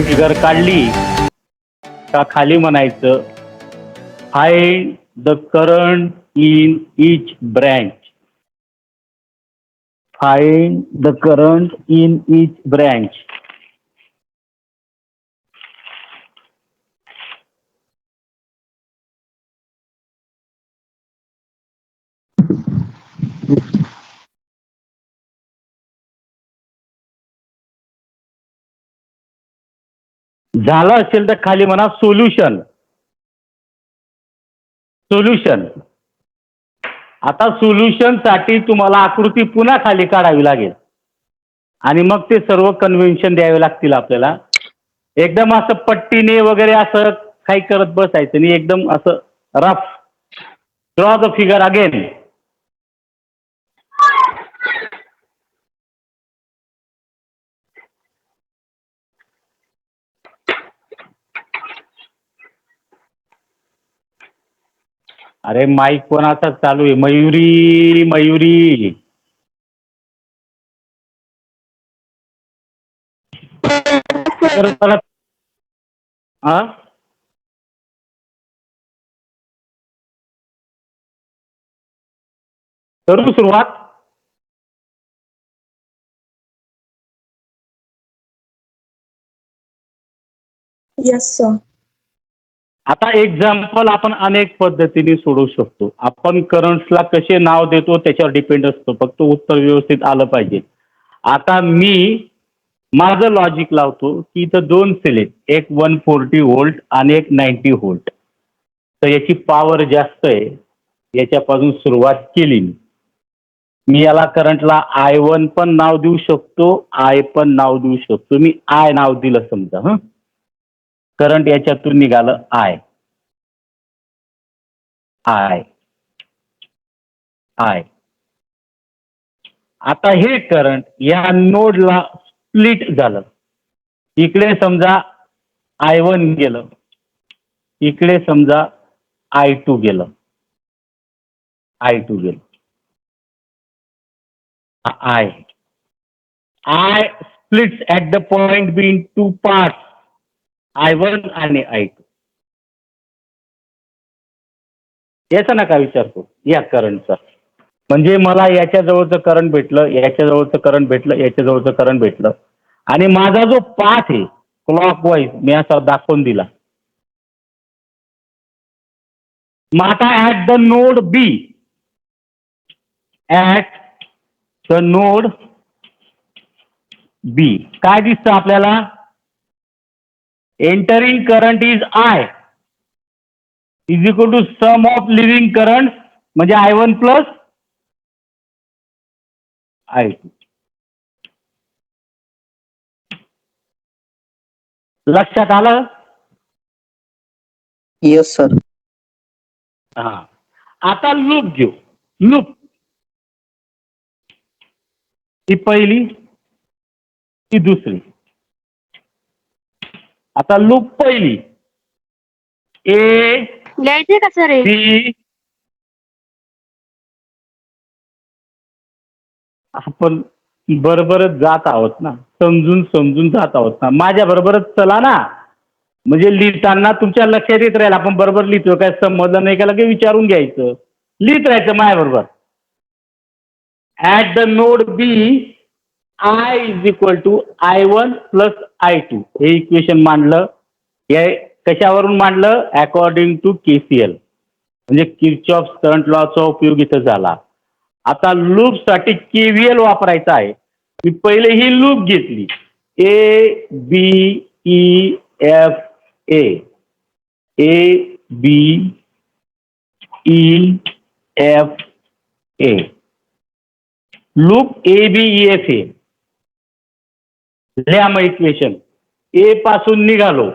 Figure काढली का खाली म्हणायचं find the current in each branch. Find the current in each branch. झालं असेल तर खाली म्हणा सोल्युशन. सोल्युशन. आता सोल्युशन साठी तुम्हाला आकृती पुन्हा खाली काढावी लागेल आणि मग ते सर्व कन्व्हेन्शन द्यावे लागतील आपल्याला. एकदम असं पट्टीने वगैरे असं काही करत बसायचं नाही, एकदम असं rough. Draw the figure again. अरे माईक कोणाचा चालू आहे? मयुरी, मयुरी. परत हा करू सुरुवात. Yes sir. आता एक्झाम्पल आपण अनेक पद्धतीने सोडवू शकतो. आपण करंट्सला कसे नाव देतो त्याच्यावर डिपेंड असतो, फक्त उत्तर व्यवस्थित आलं पाहिजे. आता मी माझं लॉजिक लावतो की इथं दोन सेल आहेत, एक 140 व्होल्ट आणि एक 90 व्होल्ट. तर याची पॉवर जास्त आहे, याच्यापासून सुरुवात केली मी याला करंटला I1 पण नाव देऊ शकतो, I पण नाव देऊ शकतो. मी I नाव दिलं समजा. करंट याच्यातून निघालं I. आता हे करंट या नोडला स्प्लिट झालं. इकडे समजा I1 गेलं, इकडे समजा I2 गेलं. I splits at the point between two parts, I1 आणि I2. याचा नका विचार करू या करंटचा. म्हणजे मला याच्या जवळचं करंट भेटलं, याच्या जवळचं करंट भेटलं, याच्या जवळचं करंट भेटलं आणि माझा जो पाथ आहे क्लॉकवाईज मी असा दाखवून दिला. मग आता ऍट द नोड बी, काय दिसतं आपल्याला? Entering current is I is equal to sum of leaving current, म्हणजे I1 प्लस I2. लक्षात आलं? Yes sir. हा. आता लूप घेऊ. लूप ही पहिली, ती दुसरी. आता लूप पहिली ए लिहायचे का सर? सी. आपण बरोबरच जात आहोत ना, समजून समजून जात आहोत ना. माझ्या बरोबरच चला ना, म्हणजे लिहिताना तुमच्या लक्षात येत राहील. आपण बरोबर लिहितो, काय समजलं नाही का लगेच विचारून घ्यायचं, लिहित राहायचं माझ्या बरोबर. At the node B I is equal to I1 plus I2. हे इक्वेशन मांडलं. हे कशावरून मांडलं? अकॉर्डिंग टू KCL, म्हणजे किर्चॉफ्स करंट लॉचा उपयोग इथं झाला. आता लूप साठी KVL वापरायचा आहे. मी पहिले ही लूप घेतली, ABEFA. Loop ABEFA. लिहा मग इक्वेशन. ए पासून निघालो,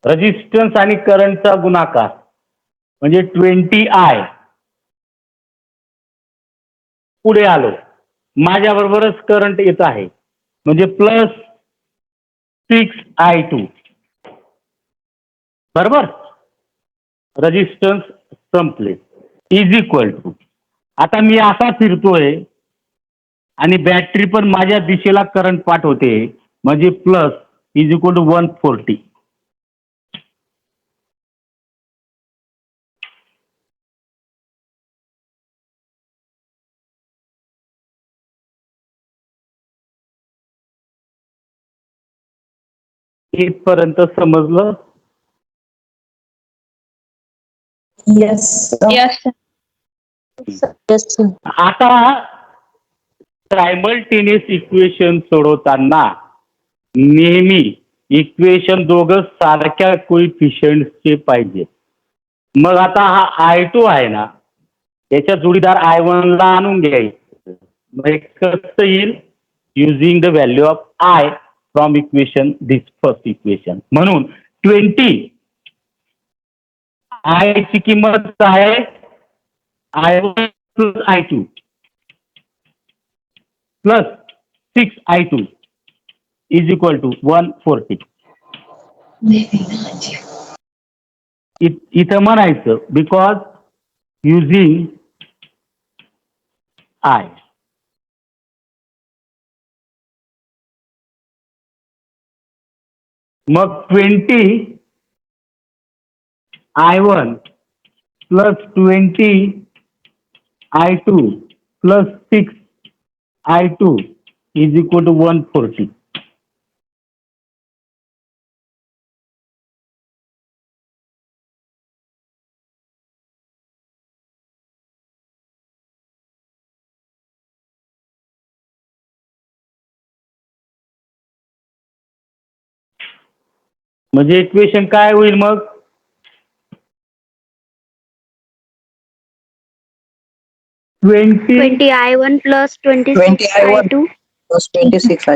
रेजिस्टन्स आणि करंटचा गुणाकार म्हणजे 20I. पुढे आलो, माझ्या बरोबरच करंट येत आहे म्हणजे प्लस 6I2. बरोबर. रेजिस्टन्स संपले. इज इक्वल टू, आता मी असा फिरतोय आणि बॅटरी पण माझ्या दिशेला करंट पाठवते म्हणजे प्लस इज इक्वल टू 140. इथपर्यंत समजलं? Yes, sir. Yes, sir. Yes, sir. आता सायमल्टेनियस इक्वेशन सोडवताना नेहमी इक्वेशन दोघं सारख्या कोइफिशियंटचे पाहिजे. मग आता हा I2 आहे ना, त्याच्या जोडीदार I1 ला आणून घ्यायचं. मग हे कसं येईल? Using the value of I from equation this first equation. म्हणून 20 I ची किंमत आहे I1 plus I2 plus 6I2 is equal to 140. इथं म्हणायचं बिकॉज युझिंग I. मग 20 I1 plus 20 I2 plus 6 I2 is equal to 140. म्हणजे इक्वेशन काय होईल मग? 20 I1 plus 26 20 I1 I2 plus 26 I.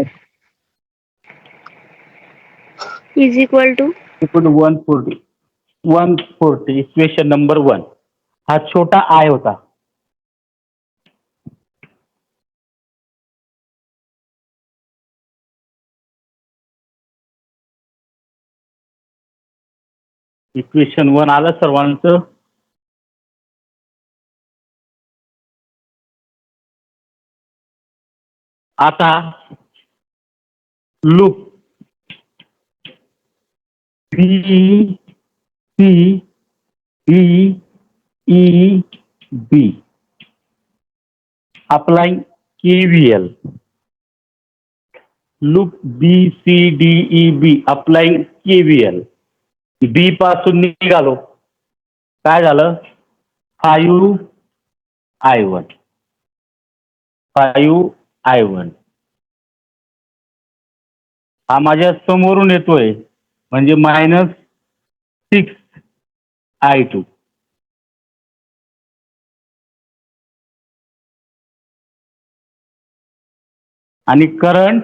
is equal to 140. 140 equation number 1. हा छोटा I होता. इक्वेशन 1 आलं सर्वांचं? आता loop B C D E B applying KVL. Loop B C D E B applying KVL. B पासून निघालो, काय झालं? 5 I1 हा माझ्या समोरून येतोय म्हणजे -6 I2. आणि करंट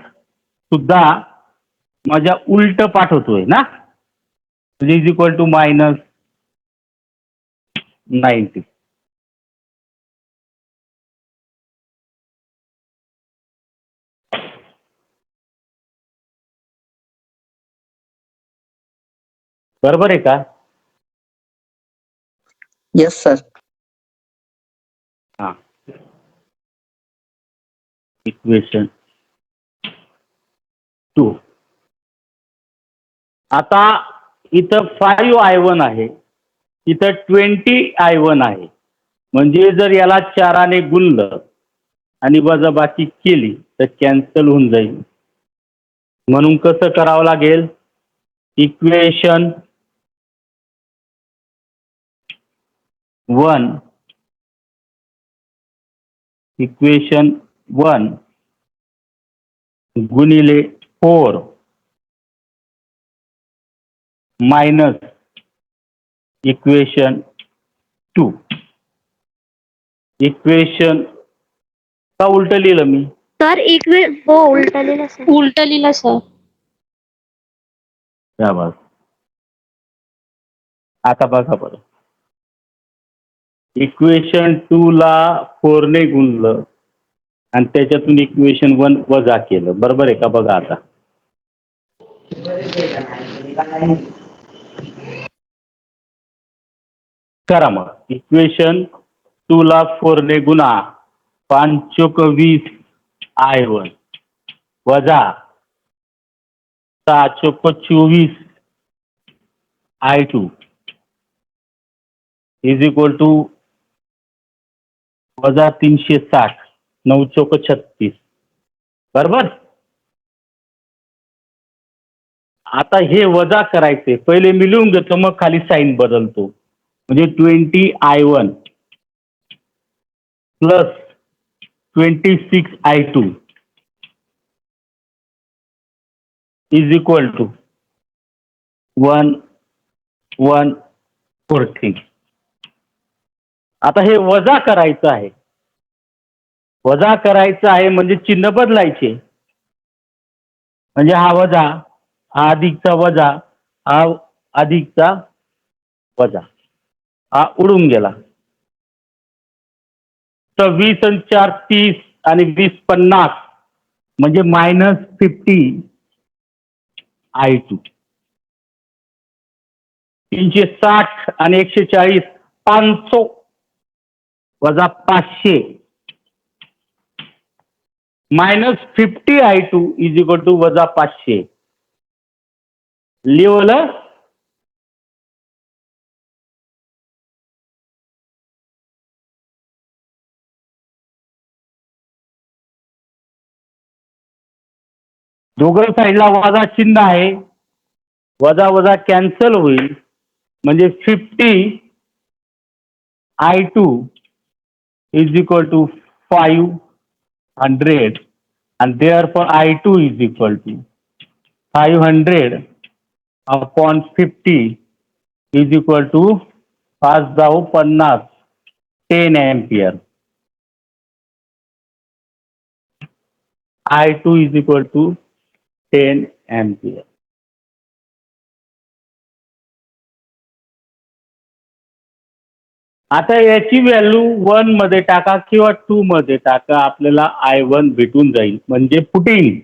सुद्धा माझ्या उलट पाठवतोय ना, इज इक्वल टू -90. बरोबर आहे का? Yes, sir. हा. इक्वेशन 2. आता इथं 5 I1 आहे, इथं 20 I1 आहे. म्हणजे जर याला 4ने गुणलं आणि वजाबाकी केली तर कॅन्सल होऊन जाईल. म्हणून कसं करावं लागेल? इक्वेशन 1 गुणिले 4 मायनस इक्वेशन 2. इक्वेशन का उलट लिहिलं मी? तर हो उलट लिहिलं सर. उलट लिहिलं सर. शाबास. आता बघा बरं, इक्वेशन 2 ला 4 ने गुणलं आणि त्याच्यातून इक्वेशन 1 वजा केलं. बरोबर आहे का? बघा आता करा. मग इक्वेशन 2 ला 4 ने गुणा, 5 चोक 20 I1 वजा 6 चोक 24 I2 इज इक्वल टू वजा 360 9 चोक 36 बरोबर. आता हे वजा करायचे, पहिले मी लिहून घेतो मग खाली साईन बदलतो. म्हणजे 20I1 plus 26I2 is equal to 1114. आता हे वजा करायचं आहे, वजा करायचं आहे म्हणजे चिन्ह बदलायचे. म्हणजे हा वजा, हा अधिकचा वजा, हा अधिकचा वजा, हा उडून गेला. तर 20 आणि 4 30 आणि 20 50 म्हणजे -50I2. 360 आणि 140 500 वजा 500 -50I2 इज इक्वल टू वजा 500. लिहिलं. दोघं साईडला वजा चिन्ह आहे, वजा वजा कॅन्सल होईल. म्हणजे 50I2 is equal to 500 and therefore I2 is equal to 500 upon 50 is equal to 5×10 10 ampere. I2 is equal to 10 ampere. आता याची व्हॅल्यू 1 मध्ये टाका किंवा 2 मध्ये टाका, आपल्याला I1 भेटून जाईल. म्हणजे putting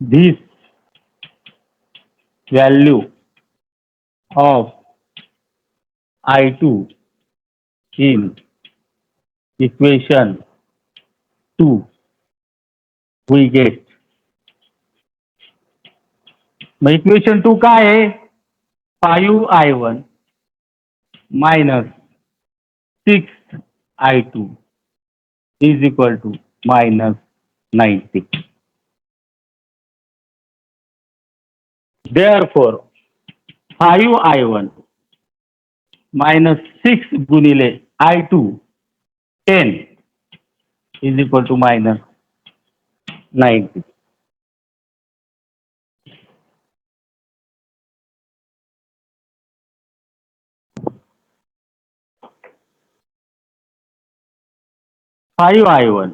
this value of I2 in equation 2 we get. मग इक्वेशन 2 काय आहे? 5I1 minus 6I2 is equal to minus 90. Therefore 5I1 minus 6 गुणिले I2 10 is equal to minus 90. I1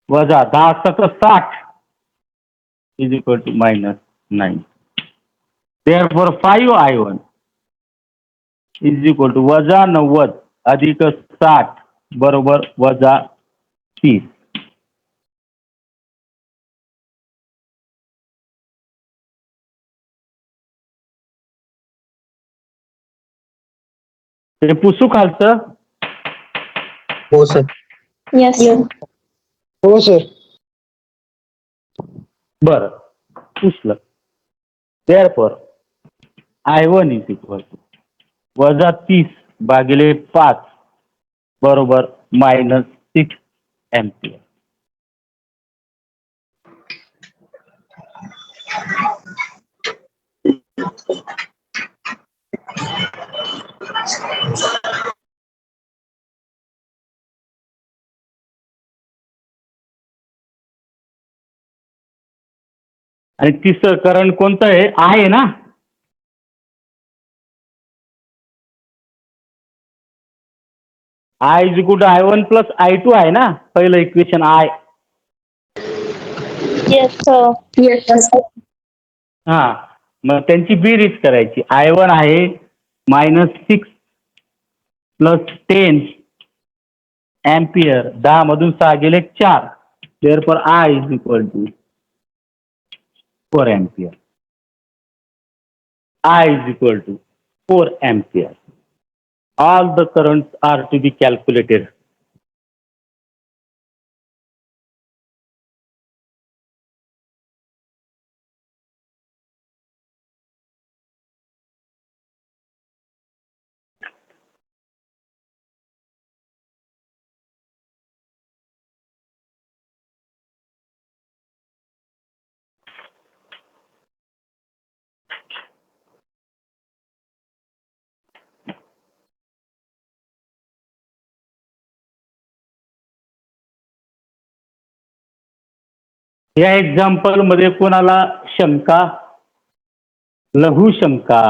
वजा 10 × 60 is equal to minus 9. Therefore 5I1 is equal to वजा 90 अधिक 60 बरोबर वजा 30. ते पुसू खालचं. हो सर. Yes. हो सर. बरं पुसलं. Therefore I1 is equal to वजा 30 भागिले 5 बरोबर minus 6 ampere. आणि तिसरं करंट कोणतं आहे? आहे ना. I is equal to I1 plus I2 आहे ना, पहिलं equation I. Yes, sir. Yes. हा, मग त्यांची बेरीज करायची. I1 आहे -6 प्लस 10 एम्पियर, 10 मधून 6 गेले 4. Therefore I is equal to 4 ampere. I is equal to 4 ampere. All the currents are to be calculated. या एक्झाम्पल मध्ये कोणाला शंका, लघु शंका,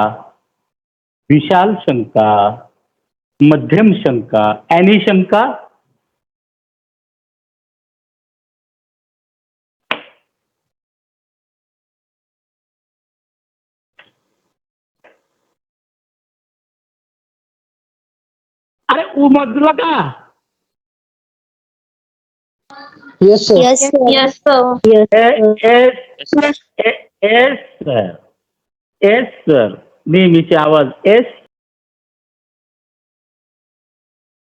विशाल शंका, मध्यम शंका, ॲनी शंका? अरे उमजलं का? Yes sir. Yes, sir. Yes, sir. S sir, S sir, नेहमीचे आवाज एस